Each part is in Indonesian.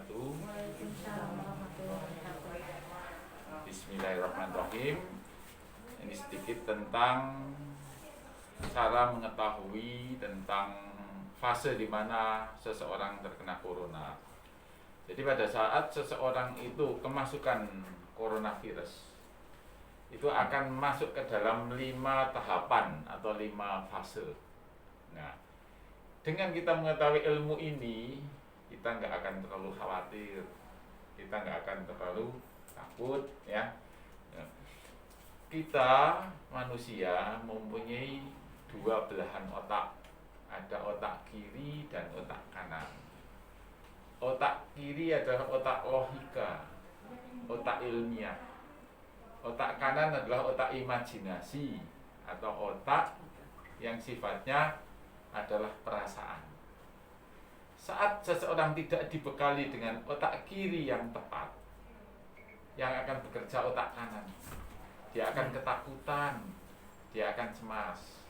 wabarakatuh. Waalaikumsalam warahmatullahi wabarakatuh. Bismillahirrahmanirrahim. Ini sedikit tentang cara mengetahui tentang fase di mana seseorang terkena corona. Jadi pada saat seseorang itu kemasukan coronavirus, itu akan masuk ke dalam 5 tahapan atau 5 fase. Nah, dengan kita mengetahui ilmu ini, kita nggak akan terlalu khawatir, kita nggak akan terlalu takut, ya. Kita manusia mempunyai 2 belahan otak, ada otak kiri dan otak kanan. Otak kiri adalah otak logika, otak ilmiah. Otak kanan adalah otak imajinasi atau otak yang sifatnya adalah perasaan. Saat seseorang tidak dibekali dengan otak kiri yang tepat, yang akan bekerja otak kanan, dia akan ketakutan, dia akan cemas.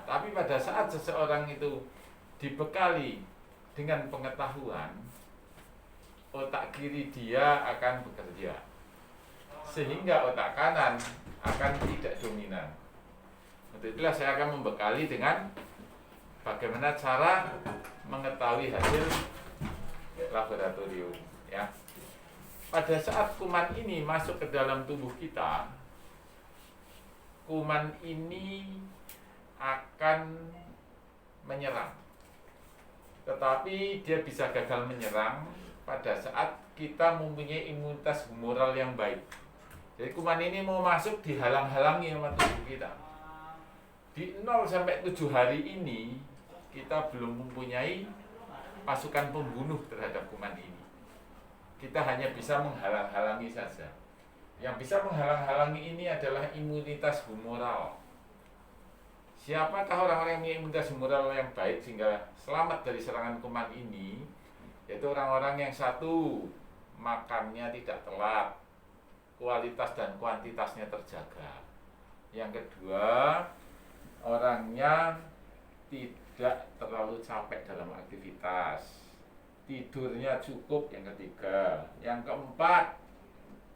Tapi pada saat seseorang itu dibekali dengan pengetahuan, otak kiri dia akan bekerja, sehingga otak kanan akan tidak dominan. Untuk itulah saya akan membekali dengan bagaimana cara mengetahui hasil laboratorium, ya. Pada saat kuman ini masuk ke dalam tubuh kita, kuman ini akan menyerang. Tetapi dia bisa gagal menyerang pada saat kita mempunyai imunitas humoral yang baik. Jadi kuman ini mau masuk dihalang-halangi sama tubuh kita. Di 0 sampai 7 hari ini kita belum mempunyai pasukan pembunuh terhadap kuman ini. Kita hanya bisa menghalang-halangi saja. Yang bisa menghalang-halangi ini adalah imunitas humoral. Siapakah orang-orang yang punya imunitas humoral yang baik sehingga selamat dari serangan kuman ini? Yaitu orang-orang yang satu, makannya tidak telat, kualitas dan kuantitasnya terjaga. Yang kedua, orangnya tidak terlalu capek dalam aktivitas, tidurnya cukup. Yang ketiga, yang keempat,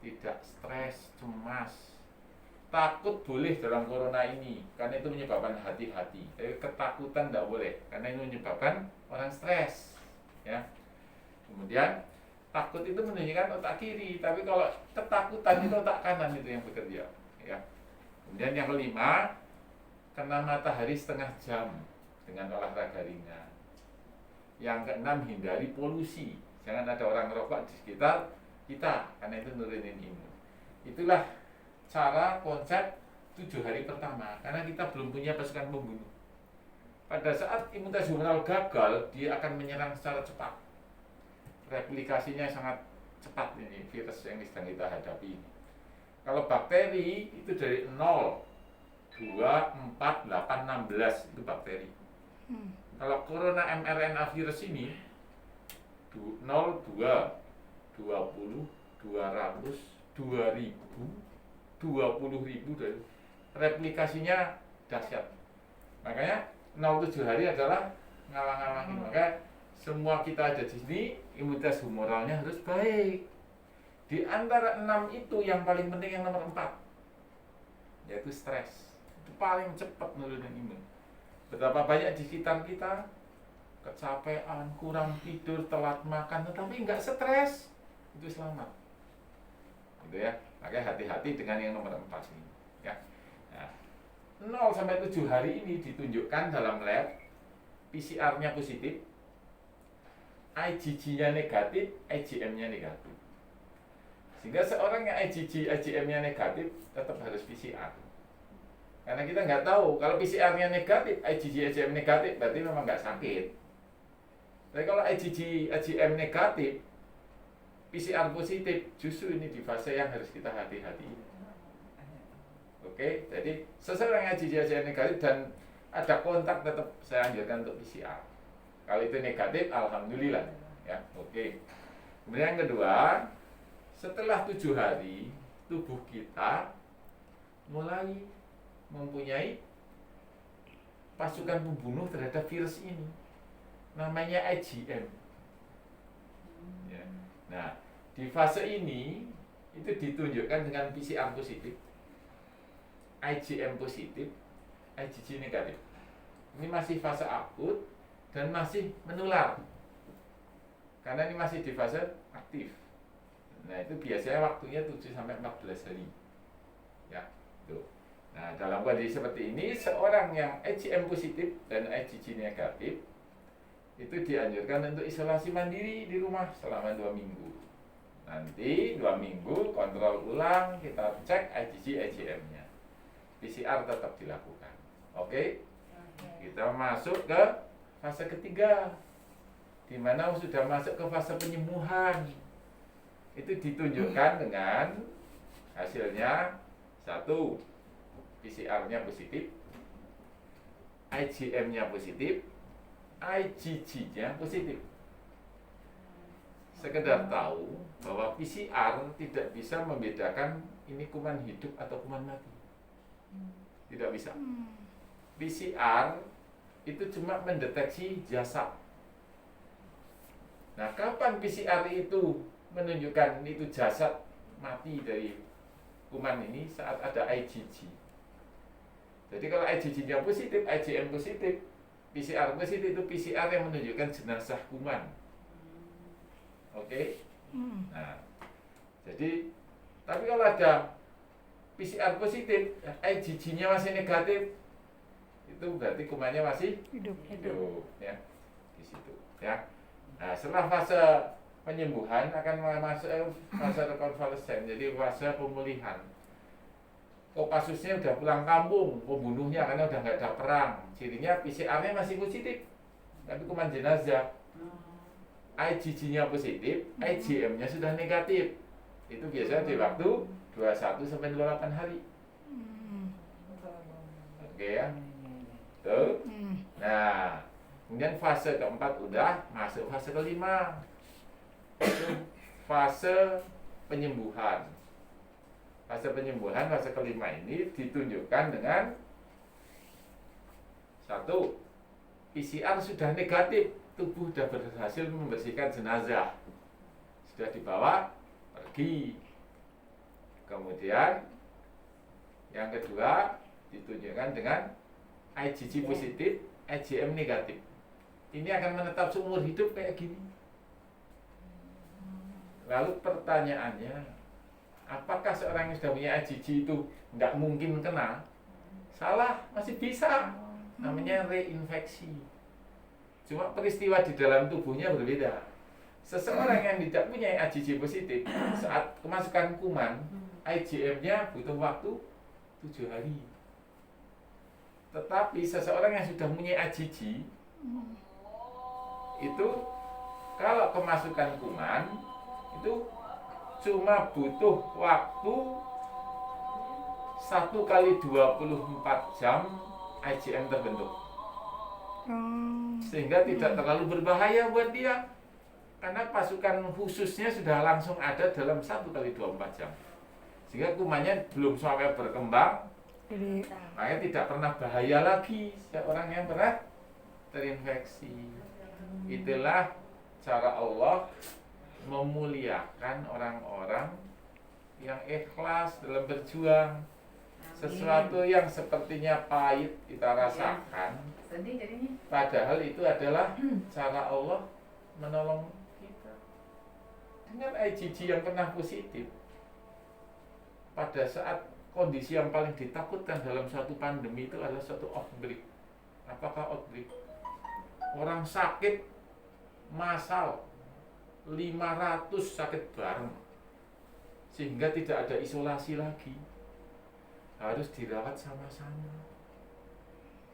tidak stres, cemas. Takut boleh dalam corona ini, karena itu menyebabkan hati-hati. Tapi ketakutan tidak boleh, karena itu menyebabkan orang stres, ya. Kemudian takut itu menunjukkan otak kiri, tapi kalau ketakutan itu otak kanan itu yang bekerja, ya. Kemudian yang kelima, kena matahari setengah jam dengan olahraga ringan. Yang keenam, hindari polusi, jangan ada orang rokok di sekitar kita, karena itu nurunin imun. Itulah cara konsep 7 hari pertama, karena kita belum punya pasukan pembunuh. Pada saat imunitas humoral gagal, dia akan menyerang secara cepat. Replikasinya sangat cepat ini virus yang sedang kita hadapi ini. Kalau bakteri itu dari 0, 2, 4, 8, 16 itu bakteri. Kalau corona mRNA virus ini 0, 2, 20, 200, 2000, 20.000 dari replikasinya dahsyat. Makanya 0-7 hari adalah ngalang-ngalangin. Maka semua kita ada di sini, imunitas humoralnya harus baik. Di antara 6 itu yang paling penting yang nomor 4, yaitu stres. Itu paling cepat nurunin imun. Betapa banyak di sekitar kita kecapean, kurang tidur, telat makan, tetapi nggak stres, itu selamat. Gitu ya. Makanya hati-hati dengan yang nomor 4 ini, ya. Nah, 0 sampai 7 hari ini ditunjukkan dalam lab, PCR-nya positif, IgG-nya negatif, IgM-nya negatif. Sehingga seorang yang IgG, IgM-nya negatif tetap harus PCR. Karena kita nggak tahu, kalau PCR-nya negatif, IgG, IgM negatif, berarti memang nggak sakit. Tapi kalau IgG, IgM negatif, PCR positif, justru ini di fase yang harus kita hati-hati. Oke, jadi seseorang yang IgG, IgM negatif dan ada kontak, tetap saya anjurkan untuk PCR. Kalau itu negatif, alhamdulillah, ya. Oke. Kemudian yang kedua, setelah 7 hari, tubuh kita mulai mempunyai pasukan pembunuh terhadap virus ini, namanya IgM. Ya. Di fase ini itu ditunjukkan dengan PCR positif, IgM positif, IgG negatif. Ini masih fase akut dan masih menular. Karena ini masih di fase aktif. Nah, itu biasanya waktunya 7 sampai 14 hari. Ya, tuh. Nah, dalam kondisi seperti ini, seorang yang IgM positif dan IgG negatif itu dianjurkan untuk isolasi mandiri di rumah selama 2 minggu. Nanti 2 minggu kontrol ulang, kita cek IgG IgM-nya. PCR tetap dilakukan. Oke? Kita masuk ke fase ketiga, di mana sudah masuk ke fase penyembuhan. Itu ditunjukkan dengan hasilnya 1, PCR-nya positif, IgM-nya positif, IgG-nya positif. Sekedar tahu bahwa PCR tidak bisa membedakan ini kuman hidup atau kuman mati. Tidak bisa. PCR itu cuma mendeteksi jasad. Nah, kapan PCR itu menunjukkan itu jasad mati dari kuman ini? Saat ada IgG. Jadi kalau IgG-nya positif, IgM positif, PCR positif, itu PCR yang menunjukkan jenazah kuman. Oke? Nah, jadi tapi kalau ada PCR positif, IgG-nya masih negatif, itu berarti kumannya masih hidup. ya, di situ. Ya. Nah, setelah fase penyembuhan akan masuk fase rekonvalesen, jadi fase pemulihan. Kopassusnya udah pulang kampung, pembunuhnya karena udah nggak ada perang, cirinya PCR-nya masih positif, tapi kuman jenazah. IgG-nya positif, IgM-nya sudah negatif. Itu biasanya di waktu 21 sampai 28 hari. Oke ya. Tuh. Nah, kemudian fase keempat udah masuk fase kelima. Itu fase penyembuhan. Fase penyembuhan, fase kelima ini ditunjukkan dengan 1, PCR sudah negatif. Tubuh sudah berhasil membersihkan jenazah, sudah dibawa pergi. Kemudian yang kedua ditunjukkan dengan IgG positif, IgM negatif. Ini akan menetap seumur hidup kayak gini. Lalu pertanyaannya, apakah seorang yang sudah punya IgG itu nggak mungkin kena? Salah, masih bisa. Namanya reinfeksi. Cuma peristiwa di dalam tubuhnya berbeda. Seseorang yang tidak punya IgG positif, saat kemasukan kuman, IgM-nya butuh waktu 7 hari. Tetapi seseorang yang sudah punya IgG, itu kalau kemasukan kuman, itu cuma butuh waktu 1 kali 24 jam IgM terbentuk. Sehingga tidak terlalu berbahaya buat dia, karena pasukan khususnya sudah langsung ada dalam 1 kali 24 jam. Sehingga kumannya belum sampai berkembang, makanya tidak pernah bahaya lagi seorang yang pernah terinfeksi. Itulah cara Allah memuliakan orang-orang yang ikhlas dalam berjuang. Sesuatu yang sepertinya pahit kita rasakan, padahal itu adalah cara Allah menolong kita. Dengan IgG yang pernah positif, pada saat kondisi yang paling ditakutkan dalam suatu pandemi itu adalah suatu outbreak. Apakah outbreak? Orang sakit massal 500 sakit bareng, sehingga tidak ada isolasi lagi, harus dirawat sama-sama.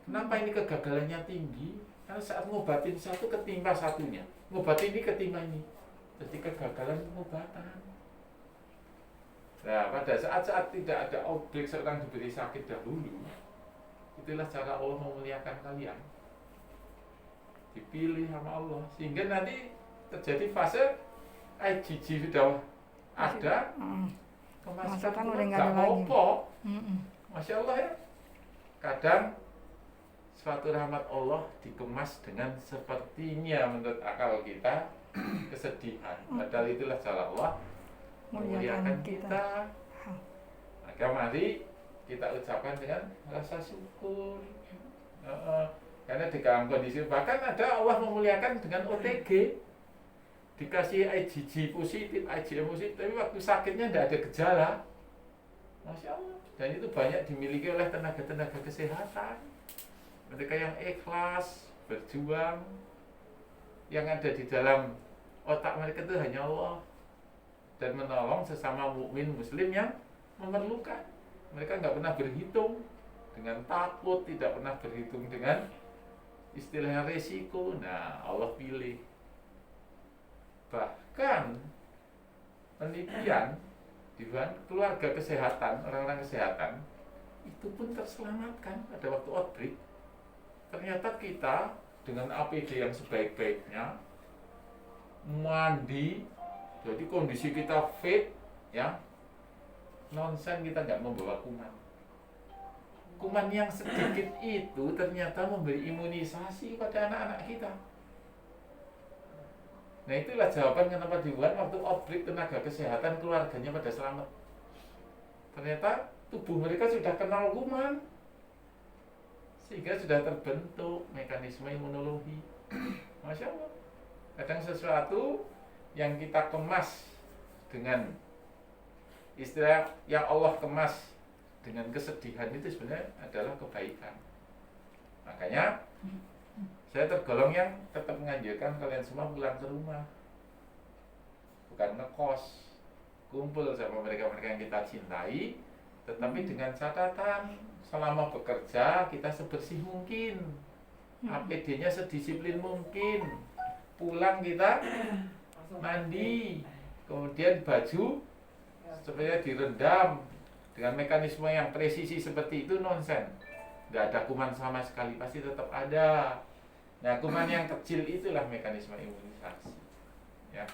Kenapa ini kegagalannya tinggi? Karena saat ngobatin satu ketimpa satunya, ngobatin ini ketimpa ini, jadi kegagalan pengobatan. Nah, pada saat-saat tidak ada outbreak, seorang diberi sakit dahulu, itulah cara Allah memuliakan kalian. Dipilih sama Allah, sehingga nanti terjadi fase IgG sudah ada, kemasukan udah nggak apa-apa. Masya Allah ya. Kadang suatu rahmat Allah dikemas dengan sepertinya menurut akal kita kesedihan. Padahal itulah cara Allah memuliakan kita. Maka mari kita ucapkan dengan rasa syukur. Karena di dalam kondisi bahkan ada Allah memuliakan dengan OTG, dikasih IgG positif, IgM positif, tapi waktu sakitnya tidak ada gejala. Masya Allah. Dan itu banyak dimiliki oleh tenaga-tenaga kesehatan. Mereka yang ikhlas, berjuang, yang ada di dalam otak mereka itu hanya Allah dan menolong sesama mukmin muslim yang memerlukan. Mereka nggak pernah berhitung dengan takut, tidak pernah berhitung dengan istilahnya resiko. Nah, Allah pilih. Bahkan penelitian di keluarga kesehatan, orang-orang kesehatan itu pun terselamatkan pada waktu outbreak. Ternyata kita dengan APD yang sebaik-baiknya, mandi, jadi kondisi kita fit, ya, nonsen kita nggak membawa kuman. Kuman yang sedikit itu ternyata memberi imunisasi pada anak-anak kita. Nah, itulah jawaban kenapa di Wuhan waktu outbreak tenaga kesehatan keluarganya pada selamat. Ternyata tubuh mereka sudah kenal kuman, sehingga sudah terbentuk mekanisme imunologi. Masya Allah. Kadang sesuatu yang kita kemas dengan istilah yang Allah kemas dengan kesedihan itu sebenarnya adalah kebaikan. Makanya saya tergolong yang tetap menganjurkan kalian semua pulang ke rumah, bukan ngekos, kumpul sama mereka-mereka yang kita cintai, tetapi dengan catatan selama bekerja kita sebersih mungkin, APD-nya sedisiplin mungkin, pulang kita mandi, kemudian baju supaya direndam dengan mekanisme yang presisi seperti itu nonsen. Nggak ada kuman sama sekali, pasti tetap ada. Nah, kuman yang kecil itulah mekanisme imunisasi. Ya,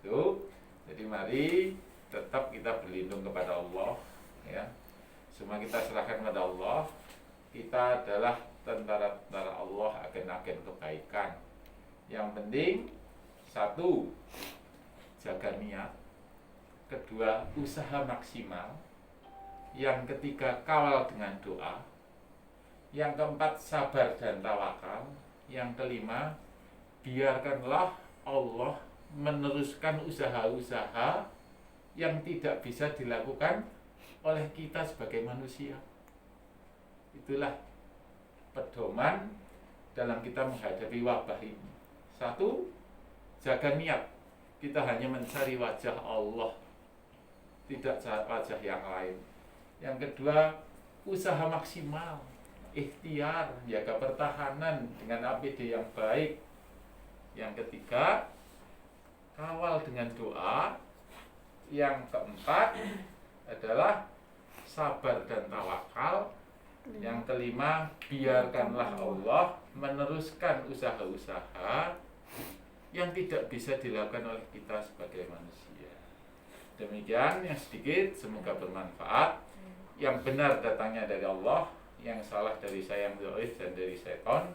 itu. Jadi mari tetap kita berlindung kepada Allah. Ya, semua kita serahkan kepada Allah. Kita adalah tentara-tentara Allah, agen-agen kebaikan. Yang penting satu, jaga niat. Kedua, usaha maksimal. Yang ketiga, kawal dengan doa. Yang keempat, sabar dan tawakal. Yang kelima, biarkanlah Allah meneruskan usaha-usaha yang tidak bisa dilakukan oleh kita sebagai manusia. Itulah pedoman dalam kita menghadapi wabah ini. Satu, jaga niat. Kita hanya mencari wajah Allah, tidak wajah yang lain. Yang kedua, usaha maksimal, ikhtiar, jaga pertahanan dengan APD yang baik. Yang ketiga, kawal dengan doa. Yang keempat adalah sabar dan tawakal. Yang kelima, biarkanlah Allah meneruskan usaha-usaha yang tidak bisa dilakukan oleh kita sebagai manusia. Demikian yang sedikit, semoga bermanfaat. Yang benar datangnya dari Allah, yang salah dari saya yang dhaif dan dari setan.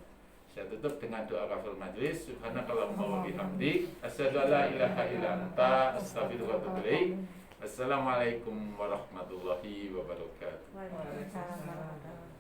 Saya tutup dengan doa kafir majlis. Subhanakallahumma wa bihamdik, asyhadu an la ilaha illa anta, astaghfiruka wa atubu ilaik. Assalamualaikum warahmatullahi wabarakatuh. Waalaikumsalam warahmatullahi wabarakatuh.